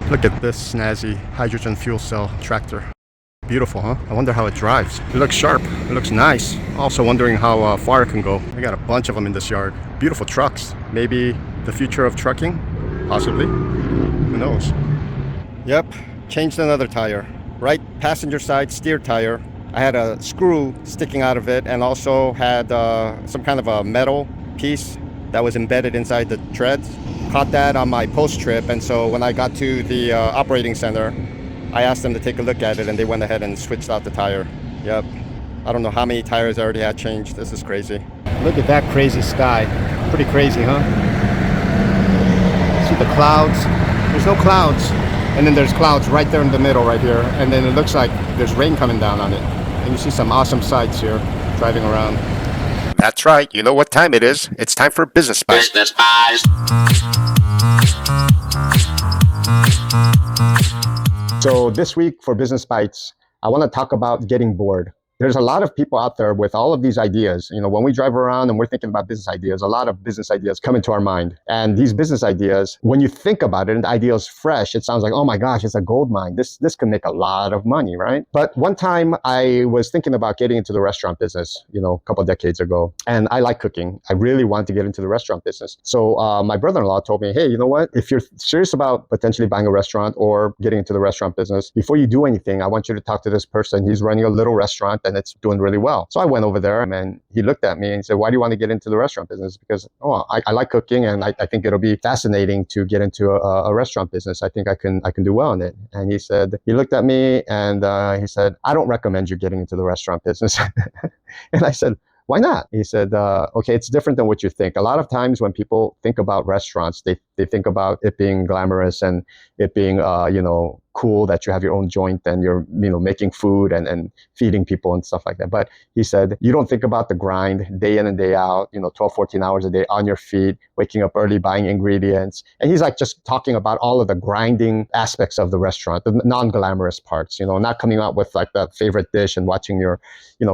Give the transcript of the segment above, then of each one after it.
Look at this snazzy hydrogen fuel cell tractor. Beautiful, huh? I wonder how it drives. It looks sharp. It looks nice. Also wondering how far it can go. I got a bunch of them in this yard. Beautiful trucks. Maybe the future of trucking? Possibly. Who knows? Yep. Changed another tire. Right passenger side steer tire. I had a screw sticking out of it and also had some kind of a metal piece that was embedded inside the treads. Caught that on my post trip, and so when I got to the operating center, I asked them to take a look at it, and they went ahead and switched out the tire. Yep. I don't know how many tires I already had changed. This is crazy. Look at that crazy sky. Pretty crazy, huh? See the clouds? There's no clouds. And then there's clouds right there in the middle right here. And then it looks like there's rain coming down on it. And you see some awesome sights here driving around. That's right. You know what time it is. It's time for Business Bites. Business Bites. So this week for Business Bites, I want to talk about getting bored. There's a lot of people out there with all of these ideas. You know, when we drive around and we're thinking about business ideas, a lot of business ideas come into our mind. And these business ideas, when you think about it and the idea is fresh, it sounds like, oh my gosh, it's a gold mine. This can make a lot of money, right? But one time I was thinking about getting into the restaurant business, you know, a couple of decades ago. And I like cooking. I really wanted to get into the restaurant business. So my brother-in-law told me, hey, you know what? If you're serious about potentially buying a restaurant or getting into the restaurant business, before you do anything, I want you to talk to this person. He's running a little restaurant and it's doing really well. So I went over there and he looked at me and said, why do you want to get into the restaurant business? Because, I like cooking and I think it'll be fascinating to get into a restaurant business. I think I can do well in it. And he looked at me and he said, I don't recommend you getting into the restaurant business. And I said, why not? He said, okay, it's different than what you think. A lot of times when people think about restaurants, they think about it being glamorous and it being, cool that you have your own joint and you're, making food and feeding people and stuff like that. But he said, you don't think about the grind day in and day out, 12, 14 hours a day on your feet, waking up early, buying ingredients. And he's like just talking about all of the grinding aspects of the restaurant, the non-glamorous parts, not coming out with like the favorite dish and watching your,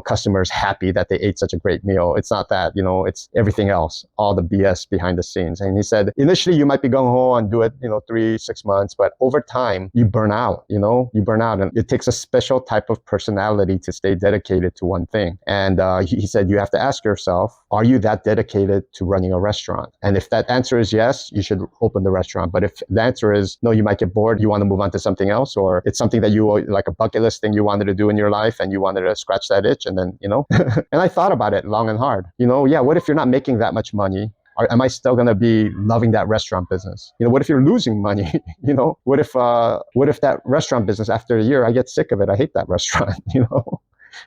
customers happy that they ate such a great meal. It's not that, it's everything else, all the BS behind the scenes. And he said, initially you might be gung ho and do it, 3-6 months, but over time you burn out, you burn out. And it takes a special type of personality to stay dedicated to one thing. And he said, you have to ask yourself, are you that dedicated to running a restaurant? And if that answer is yes, you should open the restaurant. But if the answer is no, you might get bored, you want to move on to something else, or it's something that you like a bucket list thing you wanted to do in your life and you wanted to scratch that itch and then, and I thought about it long and hard, what if you're not making that much money? Am I still going to be loving that restaurant business? What if you're losing money? What if that restaurant business after a year, I get sick of it. I hate that restaurant,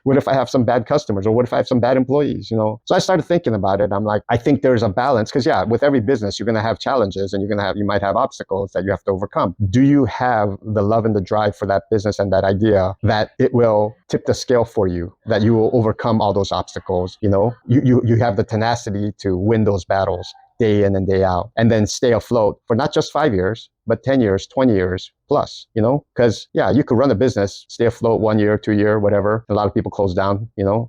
What if I have some bad customers or what if I have some bad employees, So I started thinking about it. I'm like, I think there's a balance because with every business, you're going to have challenges and you might have obstacles that you have to overcome. Do you have the love and the drive for that business and that idea that it will tip the scale for you, that you will overcome all those obstacles? You have the tenacity to win those battles day in and day out and then stay afloat for not just 5 years, but 10 years, 20 years plus, because you could run a business, stay afloat 1 year, 2 year, whatever. A lot of people close down,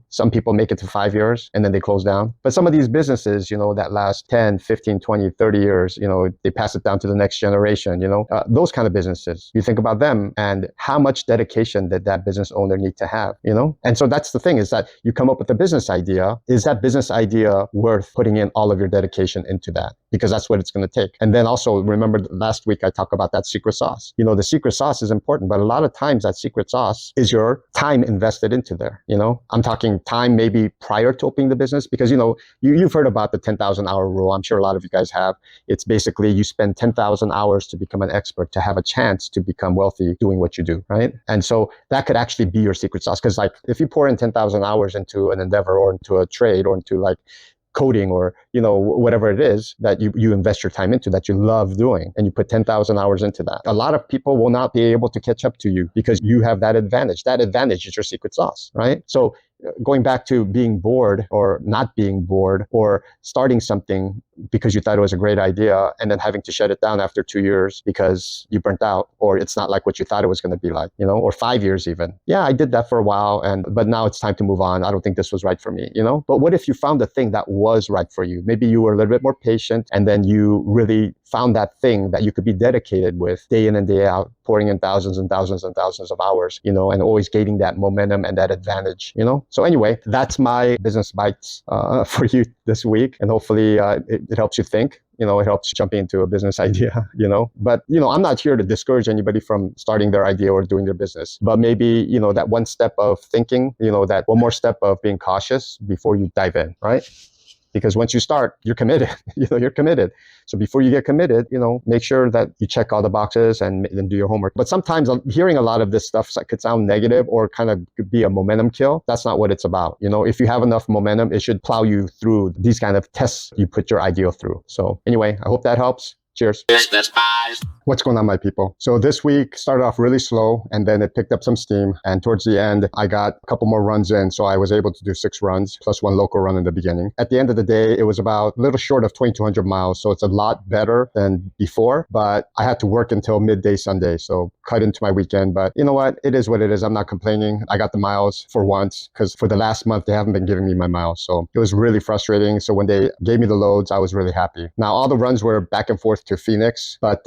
some people make it to 5 years and then they close down. But some of these businesses, that last 10, 15, 20, 30 years, they pass it down to the next generation, those kind of businesses. You think about them and how much dedication did that business owner need to have, And so that's the thing is that you come up with a business idea. Is that business idea worth putting in all of your dedication into that? Because that's what it's going to take. And then also remember last week I talked about that secret sauce. The secret sauce is important, but a lot of times that secret sauce is your time invested into there. I'm talking time maybe prior to opening the business because, you've heard about the 10,000 hour rule. I'm sure a lot of you guys have. It's basically you spend 10,000 hours to become an expert, to have a chance to become wealthy doing what you do, right? And so that could actually be your secret sauce. Because like if you pour in 10,000 hours into an endeavor or into a trade or into like coding or, whatever it is that you invest your time into that you love doing and you put 10,000 hours into that. A lot of people will not be able to catch up to you because you have that advantage. That advantage is your secret sauce, right? So going back to being bored or not being bored or starting something because you thought it was a great idea and then having to shut it down after 2 years because you burnt out or it's not like what you thought it was going to be like, or 5 years even. Yeah, I did that for a while, but now it's time to move on. I don't think this was right for me, But what if you found the thing that was right for you? Maybe you were a little bit more patient and then you really found that thing that you could be dedicated with day in and day out, pouring in thousands and thousands and thousands of hours, and always gaining that momentum and that advantage, So anyway, that's my business bites for you this week. And hopefully it helps you think. It helps jump into a business idea, But, I'm not here to discourage anybody from starting their idea or doing their business. But maybe, that one step of thinking, that one more step of being cautious before you dive in, right? Because once you start, you're committed, you're committed. So before you get committed, make sure that you check all the boxes and then do your homework. But sometimes hearing a lot of this stuff could sound negative or kind of could be a momentum kill. That's not what it's about. If you have enough momentum, it should plow you through these kind of tests you put your idea through. So anyway, I hope that helps. Cheers. What's going on, my people? So this week started off really slow and then it picked up some steam. And towards the end, I got a couple more runs in. So I was able to do 6 runs plus 1 local run in the beginning. At the end of the day, it was about a little short of 2,200 miles. So it's a lot better than before, but I had to work until midday Sunday. So cut into my weekend. But you know what? It is what it is. I'm not complaining. I got the miles for once because for the last month, they haven't been giving me my miles. So it was really frustrating. So when they gave me the loads, I was really happy. Now, all the runs were back and forth to Phoenix, but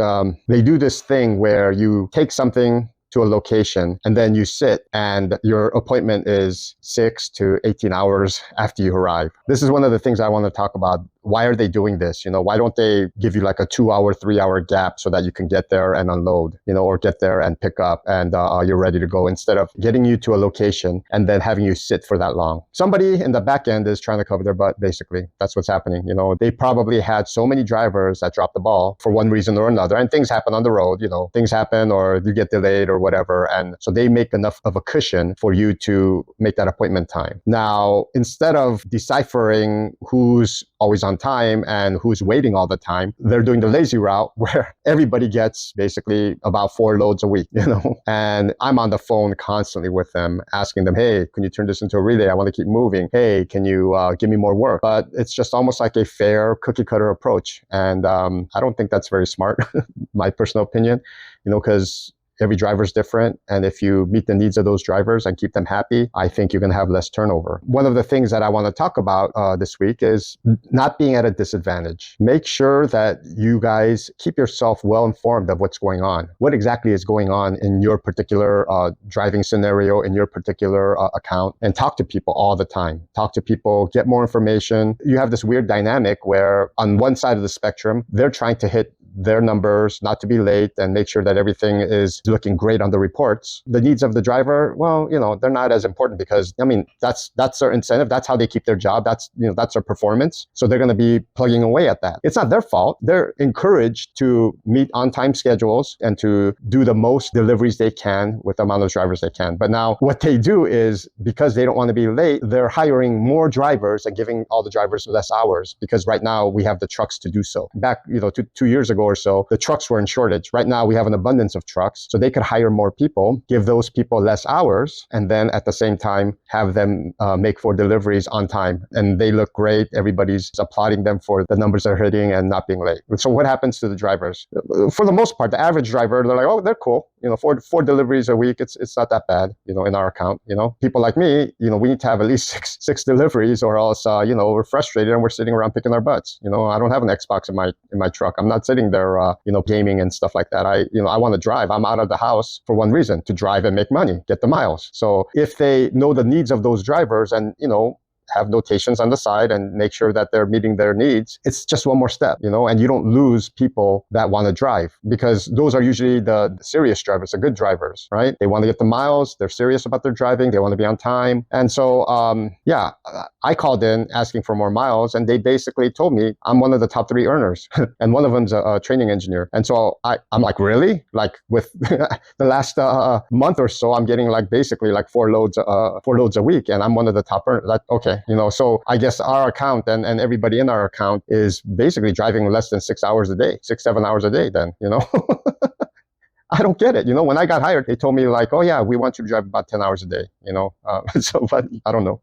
they do this thing where you take something to a location and then you sit and your appointment is 6 to 18 hours after you arrive. This is one of the things I want to talk about. Why are they doing this? Why don't they give you like a 2-hour, 3-hour gap so that you can get there and unload, or get there and pick up and you're ready to go instead of getting you to a location and then having you sit for that long. Somebody in the back end is trying to cover their butt, basically. That's what's happening. They probably had so many drivers that dropped the ball for one reason or another. And things happen on the road, things happen or you get delayed or whatever. And so they make enough of a cushion for you to make that appointment time. Now, instead of deciphering who's always on time and who's waiting all the time, they're doing the lazy route where everybody gets basically about 4 loads a week, and I'm on the phone constantly with them, asking them, hey, can you turn this into a relay? I want to keep moving. Hey, can you give me more work? But it's just almost like a fair cookie cutter approach. And I don't think that's very smart, my personal opinion, because every driver is different. And if you meet the needs of those drivers and keep them happy, I think you're going to have less turnover. One of the things that I want to talk about this week is not being at a disadvantage. Make sure that you guys keep yourself well informed of what's going on. What exactly is going on in your particular driving scenario, in your particular account, and talk to people all the time. Talk to people, get more information. You have this weird dynamic where on one side of the spectrum, they're trying to hit their numbers, not to be late, and make sure that everything is looking great on the reports. The needs of the driver, well, they're not as important because, that's their incentive. That's how they keep their job. That's their performance. So they're going to be plugging away at that. It's not their fault. They're encouraged to meet on-time schedules and to do the most deliveries they can with the amount of drivers they can. But now what they do is, because they don't want to be late, they're hiring more drivers and giving all the drivers less hours because right now we have the trucks to do so. Back, 2 years ago or so, the trucks were in shortage. Right now we have an abundance of trucks, so they could hire more people, give those people less hours, and then at the same time have them make 4 deliveries on time. And they look great. Everybody's applauding them for the numbers they're hitting and not being late. So what happens to the drivers? For the most part, the average driver, they're like, oh, they're cool. 4 deliveries a week, it's not that bad, in our account. People like me, we need to have at least six deliveries or else, we're frustrated and we're sitting around picking our butts. I don't have an Xbox in my truck. I'm not sitting there, gaming and stuff like that. I want to drive. I'm out of the house for one reason, to drive and make money, get the miles. So if they know the needs of those drivers and, have notations on the side and make sure that they're meeting their needs, it's just one more step, and you don't lose people that want to drive, because those are usually the serious drivers, the good drivers, right? They want to get the miles, they're serious about their driving, they want to be on time. And so, I called in asking for more miles, and they basically told me I'm one of the top 3 earners, and one of them's a training engineer. And so I'm like, really? Like with the last month or so, I'm getting basically 4 loads a week, and I'm one of the top earners. Okay. So I guess our account and everybody in our account is basically driving less than 6 hours a day, 6-7 hours a day then, I don't get it. When I got hired, they told me like, oh yeah, we want you to drive about 10 hours a day, so, but I don't know.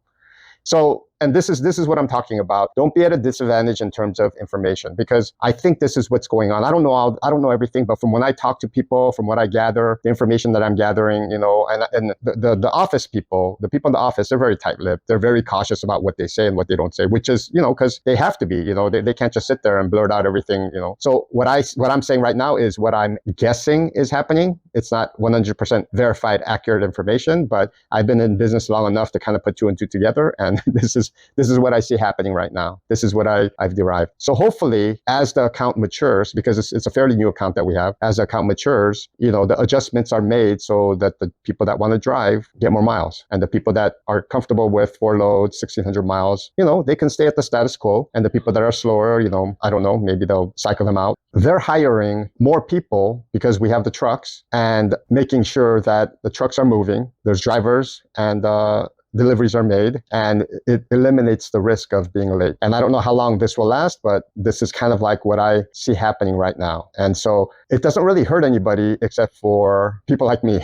So, and this is what I'm talking about. Don't be at a disadvantage in terms of information, because I think this is what's going on. I don't know everything, but from when I talk to people, from what I gather, the information that I'm gathering, and the office people, the people in the office, they're very tight-lipped. They're very cautious about what they say and what they don't say, which is, because they have to be. They can't just sit there and blurt out everything. So what I'm saying right now is what I'm guessing is happening. It's not 100% verified, accurate information, but I've been in business long enough to kind of put two and two together, and this is what I see happening right now. This is what I've derived. So hopefully, as the account matures, because it's a fairly new account that we have, as the account matures, the adjustments are made so that the people that want to drive get more miles, and the people that are comfortable with 4 loads, 1,600 miles, they can stay at the status quo, and the people that are slower, I don't know, maybe they'll cycle them out. They're hiring more people because we have the trucks and making sure that the trucks are moving. There's drivers and deliveries are made, and it eliminates the risk of being late. And I don't know how long this will last, but this is kind of like what I see happening right now. And so it doesn't really hurt anybody except for people like me.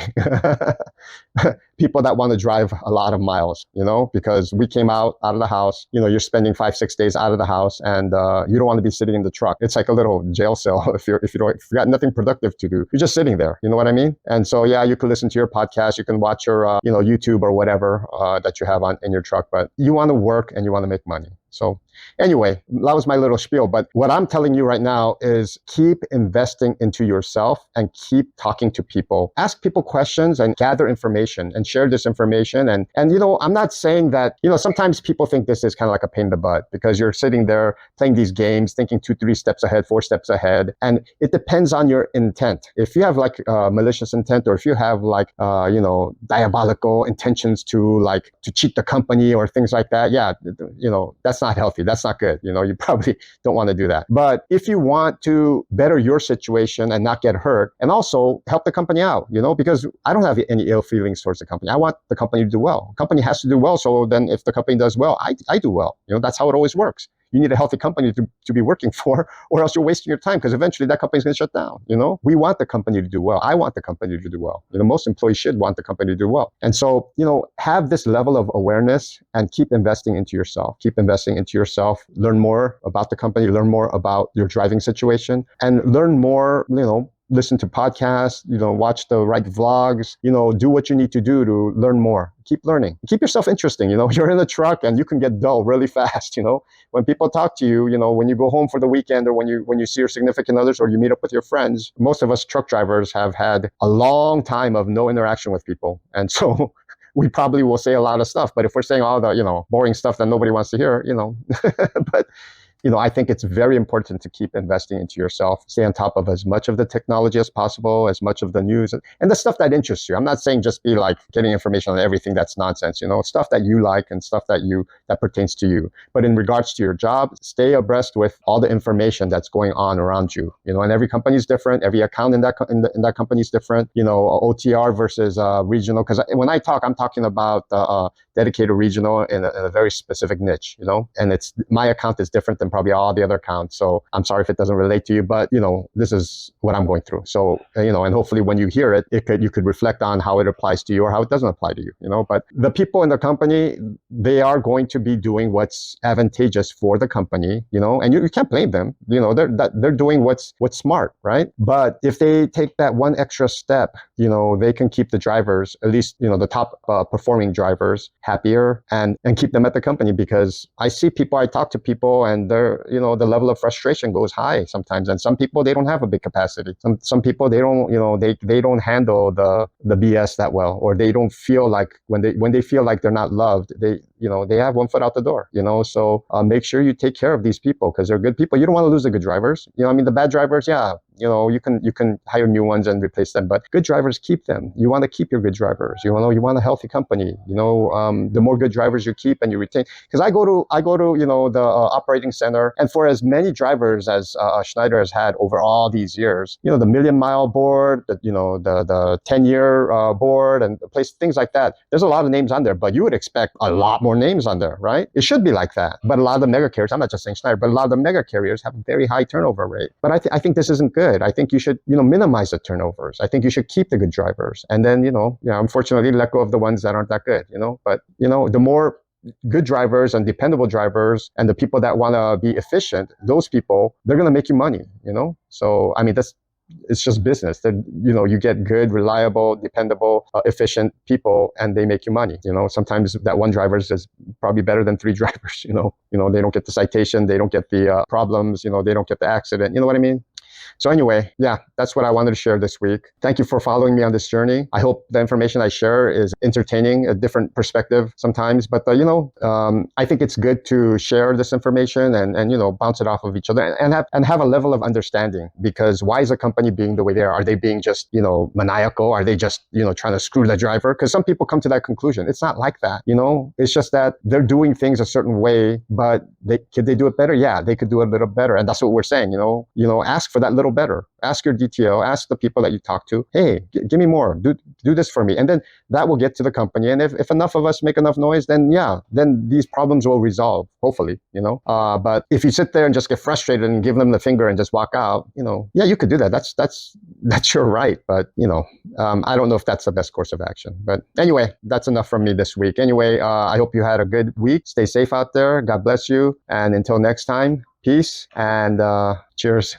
People that want to drive a lot of miles, because we came out of the house, you're spending 5-6 days out of the house, and you don't want to be sitting in the truck. It's like a little jail cell if you got nothing productive to do. You're just sitting there. You know what I mean? And so, yeah, you can listen to your podcast, you can watch your, YouTube or whatever that you have in your truck, but you want to work and you want to make money. So anyway, that was my little spiel. But what I'm telling you right now is keep investing into yourself and keep talking to people. Ask people questions and gather information and share this information. And I'm not saying that, sometimes people think this is kind of like a pain in the butt because you're sitting there playing these games, thinking 2-3 steps ahead, 4 steps ahead. And it depends on your intent. If you have like malicious intent, or if you have like, diabolical intentions to cheat the company or things like that, yeah, that's not healthy. That's not good. You probably don't want to do that. But if you want to better your situation and not get hurt, and also help the company out, because I don't have any ill feelings towards the company. I want the company to do well. The company has to do well. So then if the company does well, I do well. That's how it always works. You need a healthy company to be working for, or else you're wasting your time, because eventually that company's going to shut down. We want the company to do well. I want the company to do well. Most employees should want the company to do well. And so, have this level of awareness and keep investing into yourself. Keep investing into yourself. Learn more about the company. Learn more about your driving situation, and learn more, listen to podcasts, watch the right vlogs, do what you need to do to learn more. Keep learning. Keep yourself interesting. You're in a truck and you can get dull really fast. When people talk to you, when you go home for the weekend, or when you see your significant others, or you meet up with your friends, most of us truck drivers have had a long time of no interaction with people. And so we probably will say a lot of stuff, but if we're saying all the, boring stuff that nobody wants to hear, but I think it's very important to keep investing into yourself, stay on top of as much of the technology as possible, as much of the news, and the stuff that interests you. I'm not saying just be like getting information on everything that's nonsense, stuff that you like and stuff that pertains to you. But in regards to your job, stay abreast with all the information that's going on around you, and every company is different. Every account in that company is different, OTR versus regional. Because when I talk, I'm talking about dedicated regional in a very specific niche, and it's my account is different than probably all the other accounts. So I'm sorry if it doesn't relate to you, but this is what I'm going through. So, and hopefully when you hear it, you could reflect on how it applies to you or how it doesn't apply to you, but the people in the company, they are going to be doing what's advantageous for the company, and you can't blame them. They're doing what's smart, right? But if they take that one extra step, they can keep the drivers, at least, the top performing drivers, happier and keep them at the company. Because I talk to people, and they're, the level of frustration goes high sometimes. And some people, they don't have a big capacity. Some people, they don't, they don't handle the BS that well, or they don't feel like when they feel like they're not loved, they have one foot out the door, so make sure you take care of these people, because they're good people. You don't want to lose the good drivers. The bad drivers, yeah, you can hire new ones and replace them, but good drivers, keep them. You want to keep your good drivers. You want a healthy company. The more good drivers you keep and you retain. Because I go to the operating center, and for as many drivers as Schneider has had over all these years, the 1,000,000-mile board, the 10-year board, and things like that. There's a lot of names on there, but you would expect a lot more more names on there, right? It should be like that. But a lot of the mega carriers, I'm not just saying Schneider, but a lot of the mega carriers have a very high turnover rate. But I think this isn't good. I think you should, minimize the turnovers. I think you should keep the good drivers. And then, unfortunately, let go of the ones that aren't that good, But, the more good drivers and dependable drivers and the people that want to be efficient, those people, they're going to make you money, So, I mean, it's just business. That you get good, reliable, dependable, efficient people, and they make you money. Sometimes that one driver is probably better than three drivers. They don't get the citation, they don't get the problems. They don't get the accident. You know what I mean? So anyway, yeah, that's what I wanted to share this week. Thank you for following me on this journey. I hope the information I share is entertaining, a different perspective sometimes. But, I think it's good to share this information and bounce it off of each other and have a level of understanding. Because why is a company being the way they are? Are they being just, maniacal? Are they just, trying to screw the driver? Because some people come to that conclusion. It's not like that, It's just that they're doing things a certain way, but could they do it better? Yeah, they could do it a little better. And that's what we're saying, ask for that little better. Ask your DTO, ask the people that you talk to, hey, give me more, do this for me. And then that will get to the company. And if enough of us make enough noise, then these problems will resolve, hopefully, But if you sit there and just get frustrated and give them the finger and just walk out, yeah, you could do that. That's your right. But, I don't know if that's the best course of action. But anyway, that's enough from me this week. Anyway, I hope you had a good week. Stay safe out there. God bless you. And until next time, peace and cheers.